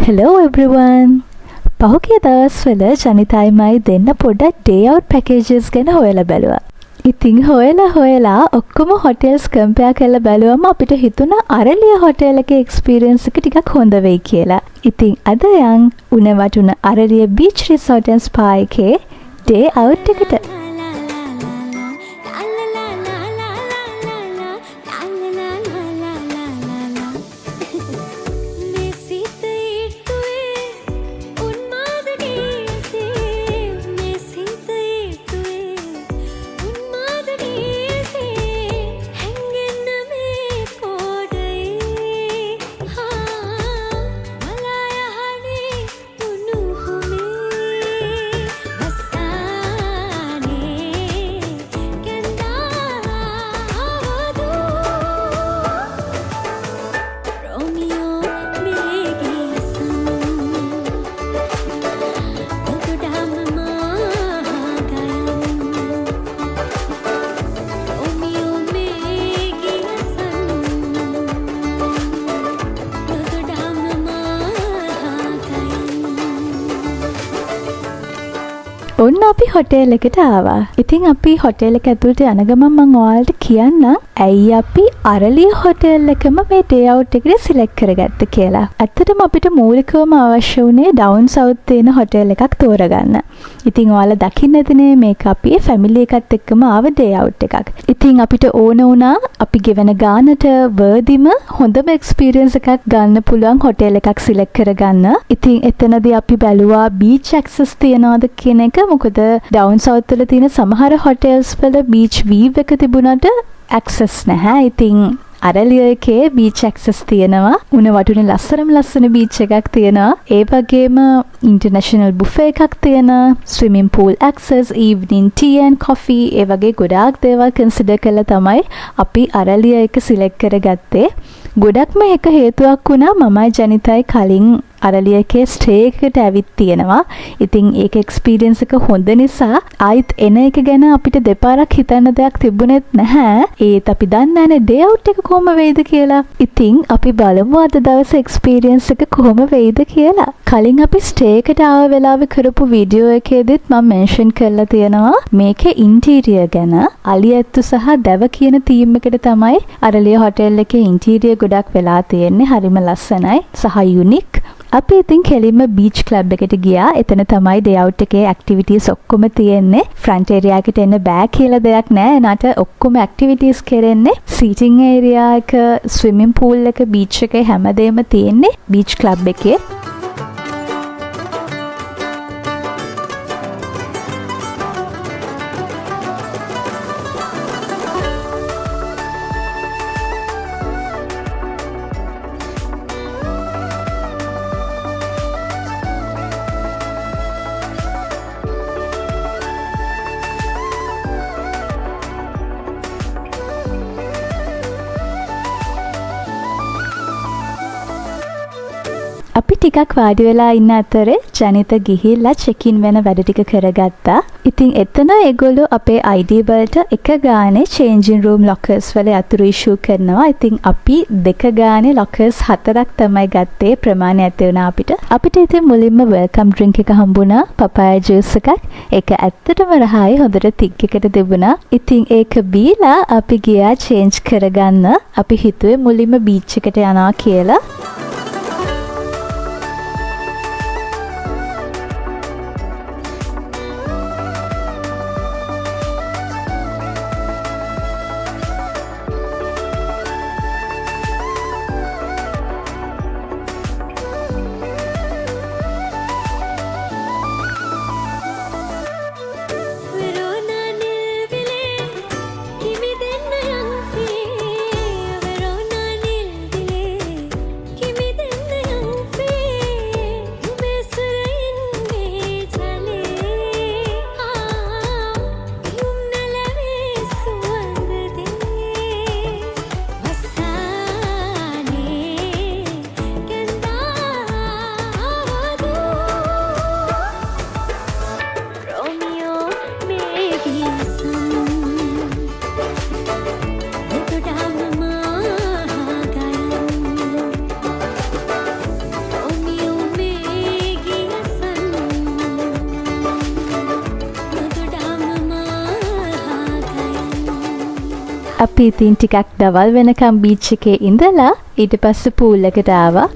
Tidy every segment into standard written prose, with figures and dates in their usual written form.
Hello everyone. පහුගිය දවස්වල ජනිතයිමයි දෙන්න පොඩ්ඩක් day out packages ගැන හොයලා බැලුවා. ඉතින් හොයලා ඔක්කොම hotels compare කරලා බැලුවම අපිට හිතුණා අරලිය hotel එකේ experience එක ටිකක් හොඳ වෙයි කියලා. ඉතින් අද යන් උණ වටුන අරලිය beach resort and spa එකේ day out එකට. ඔන්න අපි හොටෙල් එකට ආවා. ඉතින් අපි හොටෙල් එක ඇතුළට යන ගමන් මම ඔයාලට කියන්න ඇයි අපි අරලිය හොටෙල් එකම මේ ඩේ අවුට් එකට සිලෙක්ට් කරගත්ත කියලා. ඇත්තටම අපිට මූලිකවම අවශ්‍ය වුණේ ඩවුන් සවුත් තියෙන හොටෙල් එකක් තෝරගන්න. ඉතින් ඔයාලා දකින්න ඇතිනේ මේක අපි ෆැමිලි එකත් එක්කම ආව ඩේ අවුට් එකක්. ඉතින් අපිට ඕන වුණා අපි ගෙවන ගානට වර්දිම හොඳම එක්ස්පීරියන්ස් එකක් ගන්න පුළුවන් හොටෙල් එකක් සිලෙක්ට් කරගන්න. ඉතින් එතනදී අපි බැලුවා බීච් ඇක්සස් තියනවාද කියන එක. මොකද ඩවුන් සවුත් වල තියෙන සමහර හොටෙල්ස් වල බීච් වීව් එක තිබුණාට ඇක්සස් නැහැ. ඉතින් අරලිය එකේ බීච් ඇක්සස් තියෙනවා. උණ වටුනේ ලස්සන බීච් එකක් තියෙනවා. ඒ වගේම ඉන්ටර්නැෂනල් බුෆේ එකක් තියෙනවා. Swimming pool access, evening tea and coffee ඒ වගේ ගොඩාක් දේවල් කන්සිඩර් කරලා තමයි අපි අරලිය එක සිලෙක්ට් කරගත්තේ. ගොඩක්ම එක හේතුවක් වුණා මමයි ජනිතයි කලින් අරලිය එකේ ස්ටේ එකකට ඇවිත් තියෙනවා. ඉතින් ඒක එක්ස්පීරියන්ස් එක හොඳ නිසා ආයිත් එන එක ගැන අපිට දෙපාරක් හිතන්න දෙයක් තිබුණෙත් නැහැ. ඒත් අපි දන්නේ නැහැ ඩේ අවුට් එක කොහොම වෙයිද කියලා. ඉතින් අපි බලමු අද දවසේ එක්ස්පීරියන්ස් එක කොහොම වෙයිද කියලා. කලින් අපි ස්ටේ එකට ආව වෙලාවේ කරපු වීඩියෝ එකේදීත් මම මෙන්ෂන් කරලා තියෙනවා මේකේ ඉන්ටීරියර් ගැන. අලියැත්තු සහ දැව කියන තීම් එකට තමයි අරලිය හොටෙල් එකේ ඉන්ටීරියර් ගොඩක් වෙලා තියෙන්නේ. හරිම ලස්සනයි සහ යුනික්. අපි ඉතින් කෙලින්ම බීච් ක්ලබ් එකට ගියා. එතන තමයි ඩේ අවුට් එකේ ඇක්ටිවිටීස් ඔක්කොම තියෙන්නේ. ෆ්‍රන්ට් ඒරියා එකට එන්න බෑ කියලා දෙයක් නෑ. එනට ඔක්කොම ඇක්ටිවිටීස් කරන්නේ. සීටින් ඒරියා එක, ස්විමින් pool එක, බීච් එකේ හැමදේම තියෙන්නේ බීච් ක්ලබ් එකේ. අපි ටිකක් වාඩි වෙලා ඉන්න අතරේ ජනිත ගිහිල්ලා චෙක් ඉන් වෙන වැඩ ටික කරගත්තා. ඉතින් එතන ඒගොල්ලෝ අපේ ID වලට එක ගානේ changing room lockers වල යතුරු issue කරනවා. ඉතින් අපි දෙක ගානේ lockers 4ක් තමයි ගත්තේ. ප්‍රමාණය ඇති වුණා අපිට. අපිට ඉතින් මුලින්ම welcome drink එක හම්බුණා. papaya juice එකක්. ඒක ඇත්තටම රහයි. හොඳට thick එකට තිබුණා. ඉතින් ඒක බීලා අපි ගියා change කරගන්න. අපි හිතුවේ මුලින්ම beach එකට යනවා කියලා. Kimi අපි ඉතින් ටිකක් දවල් වෙනකම් බීච් එකේ ඉඳලා ඊට පස්සේ පූල් එකට ආවා.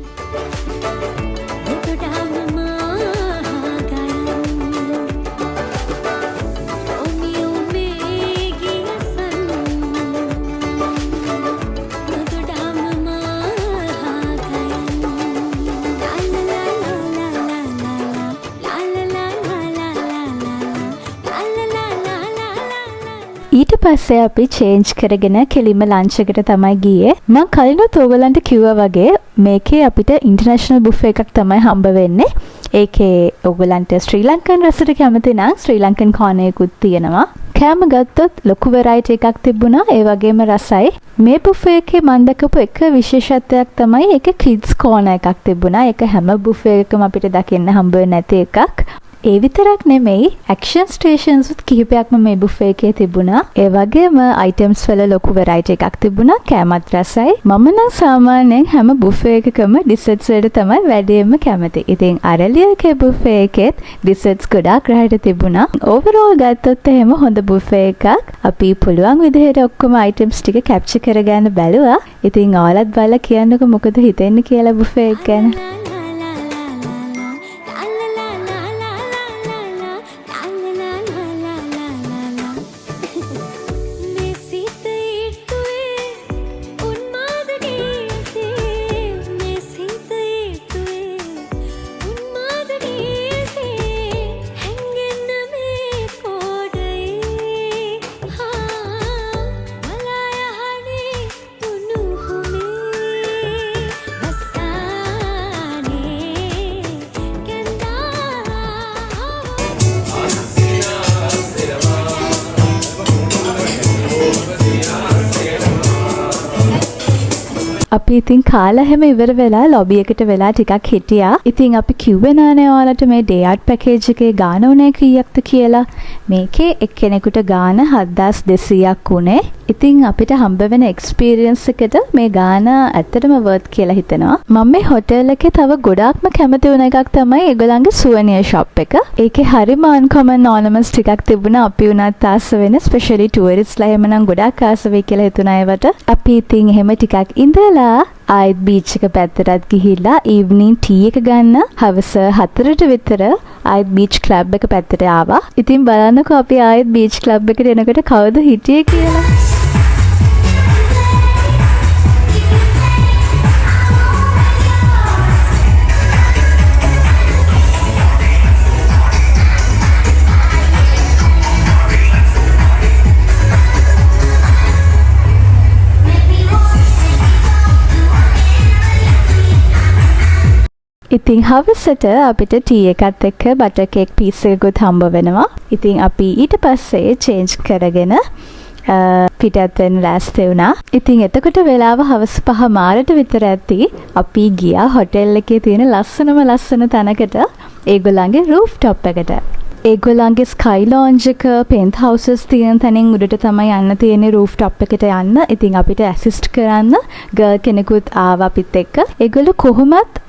ඊට පස්සේ අපි චේන්ජ් කරගෙන කෙලිම ලන්ච් එකට තමයි ගියේ. මම කලිනුත් ඕගලන්ට කිව්වා වගේ මේකේ අපිට ඉන්ටර්නැෂනල් බුෆේ එකක් තමයි හම්බ වෙන්නේ. ඒකේ ඕගලන්ට ශ්‍රී ලංකන් රසට කැමති නම් ශ්‍රී ලංකන් කෝනර් එකකුත් තියෙනවා. කෑම ගත්තොත් ලොකු වෙරයිටි එකක් තිබුණා. ඒ වගේම රසයි. මේ බුෆේ එකේ මම දැකපු එක විශේෂත්වයක් තමයි ඒක කිඩ්ස් කෝනර් එකක් තිබුණා. ඒක හැම බුෆේ එකකම අපිට දකින්න හම්බ වෙන්නේ නැති එකක්. ඒ විතරක් නෙමෙයි ඇක්ෂන් ස්ටේෂන්ස් උත් කිහිපයක්ම මේ බුෆේ එකේ තිබුණා. ඒ වගේම අයිටම්ස් වල ලොකු වෙරයිටි එකක් තිබුණා. කෑමත් රසයි. මම නම් සාමාන්‍යයෙන් හැම බුෆේ එකකම ඩිසර්ට්ස් වලට තමයි වැඩියෙන්ම කැමති. ඉතින් අරලියගේ බුෆේ එකෙත් ඩිසර්ට්ස් ගොඩාක් රහට තිබුණා. ඕවරෝල් ගත්තොත් එහෙම හොඳ බුෆේ එකක්. අපි පුළුවන් විදිහට ඔක්කොම අයිටම්ස් ටික කැප්චර් කරගන්න බැලුවා. ඉතින් ඔයාලත් බලලා කියන්නකෝ මොකද හිතෙන්නේ කියලා බුෆේ එක ගැන. අපි ඉතින් කාලා හැම ඉවර වෙලා ලොබි එකට වෙලා ටිකක් හිටියා. ඉතින් අපි කිව්වේ නෑනේ ඔයාලට මේ ඩේ අවුට් පැකේජ් එකේ ගාන උනේ කීයක්ද කියලා. මේකේ එක්කෙනෙකුට ගාන 7200ක් උනේ. ඉතින් අපිට හම්බ වෙන එක්ස්පීරියන්ස් එකට මේ ගාන ඇත්තටම වර්ත් කියලා හිතෙනවා. මම මේ හොටෙල් එකේ තව ගොඩාක්ම කැමති වුණ එකක් තමයි ඒගොල්ලන්ගේ සුවනියර් ෂොප් එක. ඒකේ හරිම අන්කමන් ඕනමන්ට්ස් ටිකක් තිබුණා. අපි උනත් ආස වෙන ස්පෙෂලි ටුවරිස්ට්ලා එහෙම නම් ගොඩාක් ආස වෙයි කියලා හිතුණා ඒවට. අපි ඉතින් එහෙම ටිකක් ඉඳලා ආයෙත් බීච් එක පැත්තටත් ගිහිල්ලා ඊවනින් ටී එක ගන්න හවස 4ට විතර ආයෙත් බීච් ක්ලබ් එක පැත්තට ආවා. ඉතින් බලන්නකෝ අපි ආයෙත් බීච් ක්ලබ් එකට එනකොට කවුද හිටියේ කියලා. ඉතින් හවසට අපිට ටී එකත් එක්ක බටර් කේක් පීස් එකකුත් හම්බ වෙනවා. ඉතින් අපි ඊට පස්සේ චේන්ජ් කරගෙන පිටත් වෙන්න ලෑස්ති වුණා. ඉතින් එතකොට වෙලාව හවස 5 මාරට විතර ඇති. අපි ගියා හොටෙල් එකේ තියෙන ලස්සන තැනකට ඒගොල්ලන්ගේ රූෆ් টොප් එකට. ඒගොල්ලන්ගේ ස්කයි ලොන්ජ් එක පෙන්ත් හවුසස් තියෙන තැනින් උඩට තමයි යන්න තියෙන්නේ රූෆ් টොප් එකට යන්න. ඉතින් අපිට ඇසිස්ට් කරන්න ගර්ල් කෙනෙකුත් ආවා අපිත් එක්ක. ඒගොල්ලෝ කොහොමත්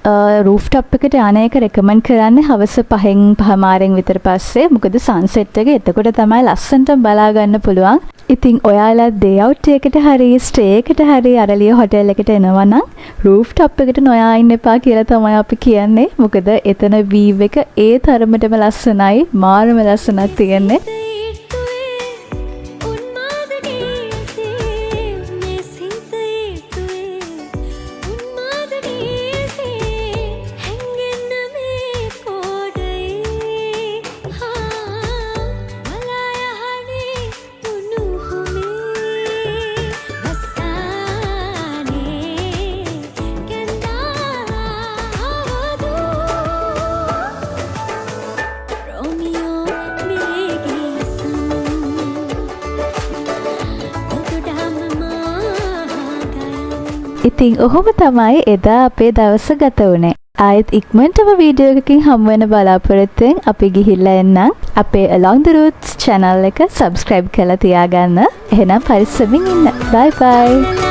රූෆ් টොප් එකට යන එක රෙකමන්ඩ් කරන්නේ හවස 5 මාරෙන් විතර පස්සේ. මොකද සන්සෙට් එක එතකොට තමයි ලස්සනට බලා ගන්න පුළුවන්. ඉතින් ඔයාලා ඩේ අවුට් එකකට හරි ස්ටේ එකකට හරි අරලිය හොටෙල් එකට එනවා නම් රූෆ් টොප් එකට නොයා ඉන්න එපා කියලා තමයි අපි කියන්නේ. මොකද එතන වීව් එක ඒ තරමටම ලස්සනයි. මාරම ලස්සනක් තියෙන්නේ. ඉතින් ඔහොම තමයි එදා අපේ දවස ගත වුණේ. ආයෙත් ඉක්මනටම වීඩියෝ එකකින් හමු වෙන බලාපොරොත්තුෙන් අපි ගිහිල්ලා එන්නම්. අපේ Along the Roots channel එක subscribe කරලා තියාගන්න. එහෙනම් පරිස්සමින් ඉන්න. bye bye.